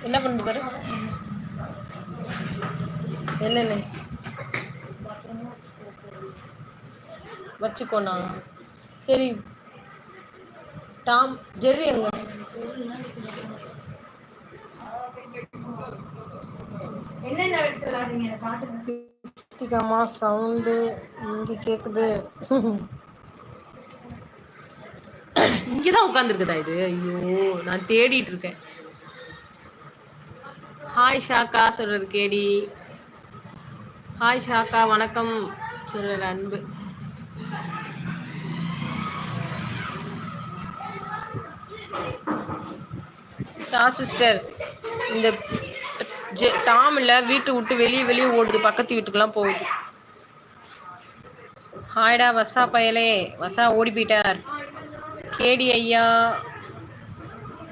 என்ன பண்ணுறாரு? என்னென்ன வச்சுக்கோண்ணா? சரி. டாம் ஜெர்ரி எங்க? கிருத்திகாமா சவுண்டு இங்கே கேட்குது. இங்கேதான் உட்காந்துருக்குதா இது? ஐயோ, நான் தேடிட்டு இருக்கேன். ஹாய் ஷாக்கா சொல்றாரு கேடி. ஹாய் ஷாக்கா, வணக்கம் சொல்றாரு அன்பு. சிஸ்டர், இந்த டாம்ல வீட்டை விட்டு வெளியே ஓடுது, பக்கத்து வீட்டுக்கெல்லாம் போகுது. ஹாய்டா வசா பயலே, வசா ஓடி போயிட்டார். கேடி ஐயா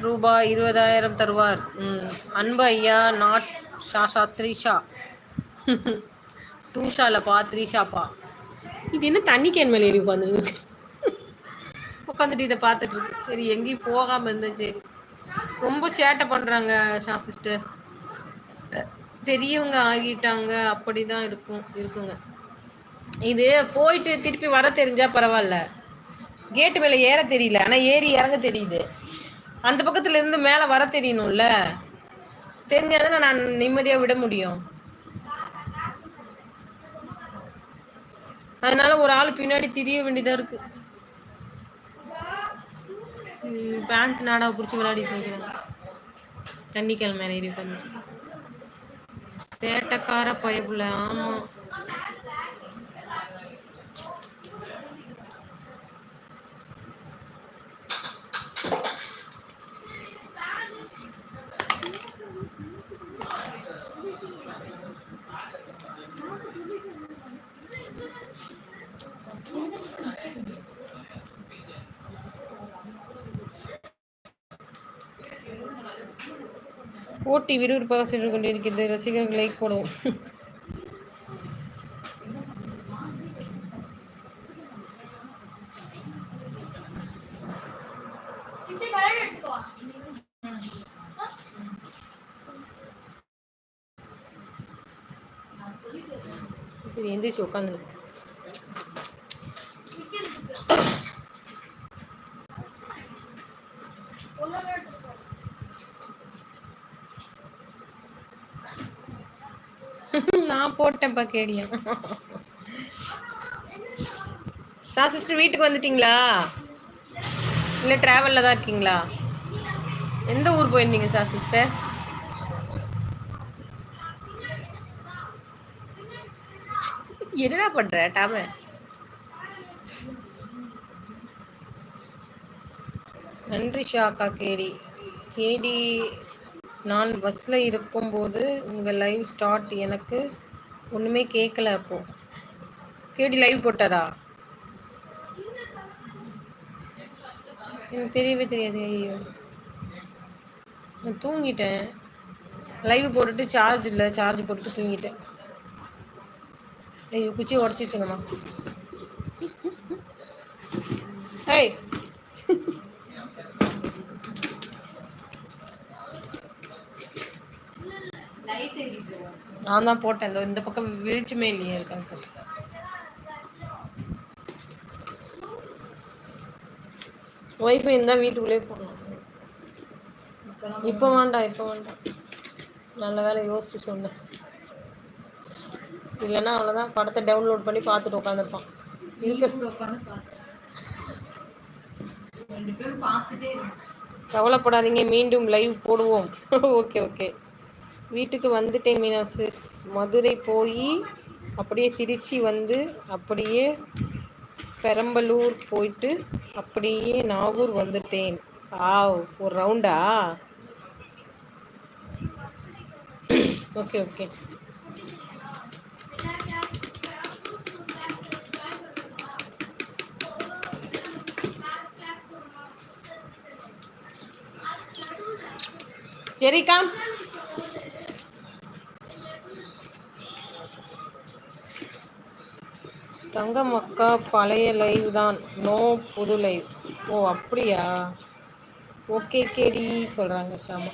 ரூபாய் 20,000 தருவார். அன்பு ஐயா நாட் ஷாஷா த்ரீஷா. டூஷாலப்பா, த்ரீஷாப்பா. இது என்ன தண்ணி கேன் மேலே ஏறி உட்காந்துட்டு இதை பார்த்துட்டு இருக்கு. சரி, எங்கேயும் போகாமல் இருந்தேன். சரி, ரொம்ப சேட்டை பண்ணுறாங்க ஷா சிஸ்டர். பெரியவங்க ஆகிட்டாங்க, அப்படிதான் இருக்குங்க. இது போயிட்டு திருப்பி வர தெரிஞ்சா பரவாயில்ல. கேட்டு மேலே ஏற தெரியல, ஆனால் ஏறி இறங்க தெரியுது. அந்த பக்கத்துல இருந்து மேலே வர தெரியணும்ல. தெரிஞ்சாதானே நான் நிம்மதியாக விட முடியும். அதனால ஒரு ஆள் பின்னாடி திரிய வேண்டியதாக இருக்கு. பேண்ட் நாடாவை பிடிச்சி விளையாடிட்டு இருக்கிறேன். தண்ணிக்கல் மேலே ஏறி உட்காந்து சேட்டக்கார பயப்புல. ஆமா, போட்டி விறுவிறுப்பாக சென்று கொண்டிருக்கிறது. ரசிகர்கள் லைக் போடுவோம். சரி, எந்திரிச்சு உட்காந்து. நான் போட்டேன்ப்பா கேடியா. சிஸ்டர் வீட்டுக்கு வந்துட்டீங்களா? இல்லை டிராவலில் தான் இருக்கீங்களா? எந்த ஊர் போயிருந்தீங்க சிஸ்டர்? என்னடா பண்ற டாம? நன்றி ஷாக்கா. கேடி நான் பஸ்ஸில் இருக்கும்போது உங்கள் லைவ் ஸ்டார்ட், எனக்கு ஒன்றுமே கேட்கல. அப்போ கேடி லைவ் போட்டாரா? எனக்கு தெரியவே தெரியாது. ஐயோ, நான் தூங்கிட்டேன். லைவ் போட்டுட்டு சார்ஜ் இல்லை, சார்ஜ் போட்டுட்டு தூங்கிட்டேன். ஐயோ, குச்சி உடச்சிச்சுங்கம்மா. ஏய், நான் தான் போட்டேன். இந்த பக்கம் வெளிச்சமே இல்லையே, இருக்காங்க போட்டேன். ஒய்ஃபை இருந்தால் வீட்டுக்குள்ளே போடலாம். இப்போ வேண்டாம். நல்ல வேலை யோசிச்சு சொன்னேன். இல்லைன்னா அவ்வளோதான், படத்தை டவுன்லோட் பண்ணி பார்த்துட்டு உட்காந்துருப்பான். கவலைப்படாதீங்க, மீண்டும் லைவ் போடுவோம். ஓகே. வீட்டுக்கு வந்துட்டேன் மீனா சிஸ். மதுரை போய் அப்படியே திருச்சி வந்து அப்படியே பெரம்பலூர் போயிட்டு அப்படியே நாகூர் வந்துட்டேன். ஒரு ரவுண்டா? ஓகே. ஜெரிகா, தங்கம் அக்கா பழைய லைவ் தான், நோ புது லைவ். ஓ அப்படியா? ஓகே கேடி சொல்றாங்க ஷாமா.